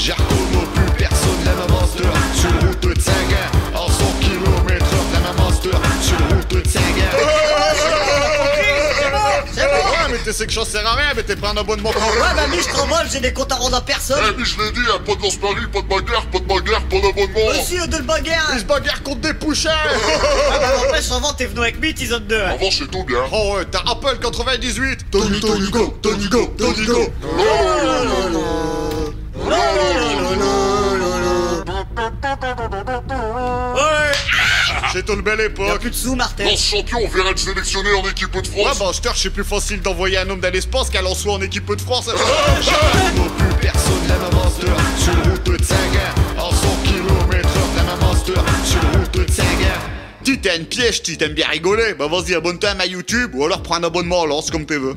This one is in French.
J'ai reconnu plus personne, la même monster. Sur une route de 5 ans, en 100 km/h, la même monster. Sur une route de 5 ans. C'est bon. Ouais, mais tu sais que ça sert à rien, mais t'es pas un abonnement. Ouais, bah, je te remballe, j'ai des comptes à rendre à personne. Eh, mais je l'ai dit, hein, pas de lance-paris, pas de bagarre, pas d'abonnement. Monsieur de le bagarre. Ils se bagarrent contre des pouchères. Ah bah, n'empêche, avant, t'es venu avec Mythisode 2. Avant, c'est tout bien. Oh ouais, t'as Apple 98. Tony go, Tony go, Tony go. Ouais. C'est une belle Y'a époque. plus de sous, Martin. Lance champion, on verra le sélectionner en équipe de Ouais, France. bah, c'est plus facile d'envoyer un homme dans l'espace qu'à lancer en équipe de France. J'ai reconnu plus personne, la même monster. Sur une route de 5 ans, en 100 km/h, la même monster. Sur une route de 5 ans. Tu t'as une piège, tu t'aimes bien rigoler. Bah, vas-y, abonne-toi à ma YouTube ou alors prends un abonnement, lance comme tu veux.